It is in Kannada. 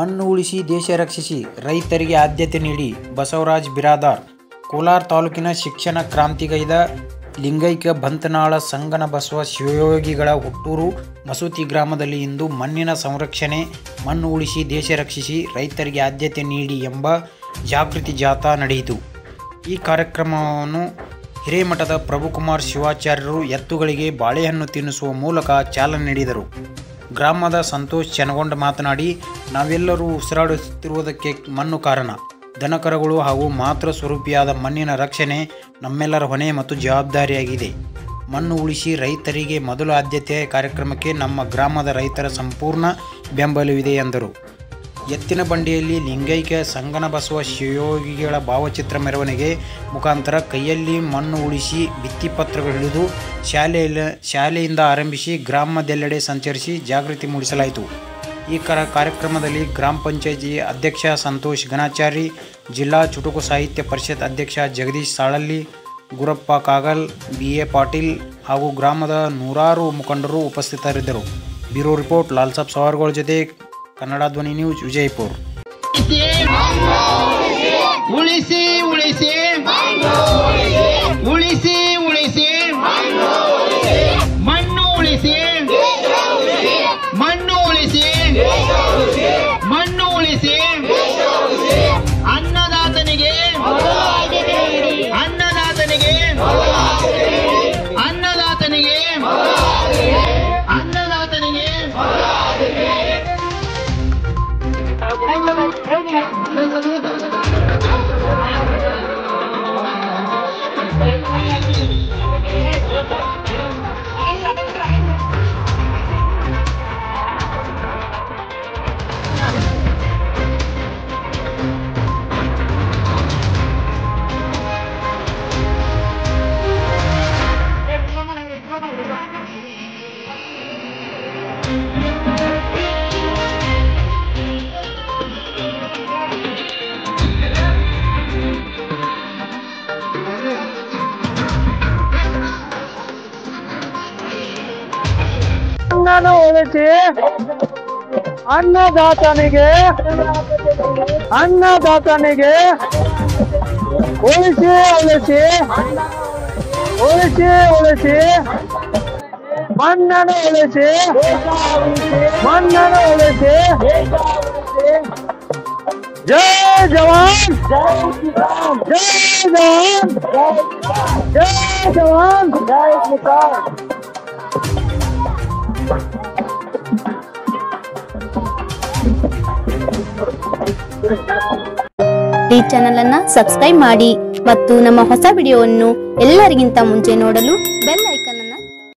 ಮಣ್ಣು ಉಳಿಸಿ ದೇಶ ರಕ್ಷಿಸಿ ರೈತರಿಗೆ ಆದ್ಯತೆ ನೀಡಿ ಬಸವರಾಜ್ ಬಿರಾದಾರ್. ಕೋಲಾರ ತಾಲೂಕಿನ ಶಿಕ್ಷಣ ಕ್ರಾಂತಿಗೈದ ಲಿಂಗೈಕ್ಯ ಬಂತನಾಳ ಸಂಗನ ಬಸವ ಶಿವಯೋಗಿಗಳ ಹುಟ್ಟೂರು ಮಸೂತಿ ಗ್ರಾಮದಲ್ಲಿ ಇಂದು ಮಣ್ಣಿನ ಸಂರಕ್ಷಣೆ, ಮಣ್ಣು ಉಳಿಸಿ ದೇಶ ರಕ್ಷಿಸಿ ರೈತರಿಗೆ ಆದ್ಯತೆ ನೀಡಿ ಎಂಬ ಜಾಗೃತಿ ಜಾಥಾ ನಡೆಯಿತು. ಈ ಕಾರ್ಯಕ್ರಮವನ್ನು ಹಿರೇಮಠದ ಪ್ರಭುಕುಮಾರ್ ಶಿವಾಚಾರ್ಯರು ಎತ್ತುಗಳಿಗೆ ಬಾಳೆಹಣ್ಣು ತಿನ್ನಿಸುವ ಮೂಲಕ ಚಾಲನೆ ನೀಡಿದರು. ಗ್ರಾಮದ ಸಂತೋಷ್ ಚನಗೊಂಡ ಮಾತನಾಡಿ, ನಾವೆಲ್ಲರೂ ಉಸಿರಾಡುತ್ತಿರುವುದಕ್ಕೆ ಮಣ್ಣು ಕಾರಣ. ದನಕರುಗಳು ಹಾಗೂ ಮಾತೃ ಸ್ವರೂಪಿಯಾದ ಮಣ್ಣಿನ ರಕ್ಷಣೆ ನಮ್ಮೆಲ್ಲರ ಹೊಣೆ ಮತ್ತು ಜವಾಬ್ದಾರಿಯಾಗಿದೆ. ಮಣ್ಣು ಉಳಿಸಿ ರೈತರಿಗೆ ಮೊದಲ ಆದ್ಯತೆ ಕಾರ್ಯಕ್ರಮಕ್ಕೆ ನಮ್ಮ ಗ್ರಾಮದ ರೈತರ ಸಂಪೂರ್ಣ ಬೆಂಬಲವಿದೆ ಎಂದರು. ಎತ್ತಿನ ಬಂಡಿಯಲ್ಲಿ ಲಿಂಗೈಕ್ಯ ಸಂಗನ ಬಸವ ಶಿವಯೋಗಿಗಳ ಭಾವಚಿತ್ರ ಮೆರವಣಿಗೆ ಮುಖಾಂತರ ಕೈಯಲ್ಲಿ ಮಣ್ಣು ಉಳಿಸಿ ಭಿತ್ತಿಪತ್ರಗಳು ಹಿಡಿದು ಶಾಲೆಯಿಂದ ಆರಂಭಿಸಿ ಗ್ರಾಮದೆಲ್ಲೆಡೆ ಸಂಚರಿಸಿ ಜಾಗೃತಿ ಮೂಡಿಸಲಾಯಿತು. ಈ ಕಾರ್ಯಕ್ರಮದಲ್ಲಿ ಗ್ರಾಮ ಪಂಚಾಯಿತಿ ಅಧ್ಯಕ್ಷ ಸಂತೋಷ್ ಗಣಾಚಾರಿ, ಜಿಲ್ಲಾ ಚುಟುಕು ಸಾಹಿತ್ಯ ಪರಿಷತ್ ಅಧ್ಯಕ್ಷ ಜಗದೀಶ್ ಸಾಳಲ್ಲಿ, ಗುರಪ್ಪ ಕಾಗಲ್, BA ಪಾಟೀಲ್ ಹಾಗೂ ಗ್ರಾಮದ ನೂರಾರು ಮುಖಂಡರು ಉಪಸ್ಥಿತರಿದ್ದರು. ಬ್ಯೂರೋ ರಿಪೋರ್ಟ್ ಲಾಲ್ಸಾಬ್ ಸವಾರ್ಗಳ ಜೊತೆ ಕನ್ನಡ ಧ್ವನಿ ನ್ಯೂಸ್, ವಿಜಯಪುರ. ಉಳಿಸಿ ಉಳಿಸಿ ಉಳಿಸಿ ಉಳಿಸಿ ಮಣ್ಣು ಉಳಿಸಿ ಮಣ್ಣು ಉಳಿಸಿ ಮಣ್ಣು ಉಳಿಸಿ ಅನ್ನದಾತನಿಗೆ ಅನ್ನದಾತನಿಗೆ ಅನ್ನದಾತನಿಗೆ ಅನ್ನದಾತನಿಗೆ ಉಳಿಸಿ ಅನ್ನದಾತನಿಗೆ ಅನ್ನದಾತನಿಗೆ ಉಳಿಸಿ ಉಳಿಸಿ ಉಳಿಸಿ ಉಳಿಸಿ ಮಣ್ಣನ್ನು ಉಳಿಸಿ ಮಣ್ಣನ್ನು ಉಳಿಸಿ. ಜೈ ಜವಾನ್ ಜೈ ಜವಾನ್ ಜೈ ಜವಾನ್ ಜೈ ಕಿಸಾನ್. ಈ ಚಾನೆಲ್ ಅನ್ನು ಸಬ್ಸ್ಕ್ರೈಬ್ ಮಾಡಿ ಮತ್ತು ನಮ್ಮ ಹೊಸ ವಿಡಿಯೋವನ್ನು ಎಲ್ಲರಿಗಿಂತ ಮುಂಚೆ ನೋಡಲು ಬೆಲ್ ಐಕಾನ್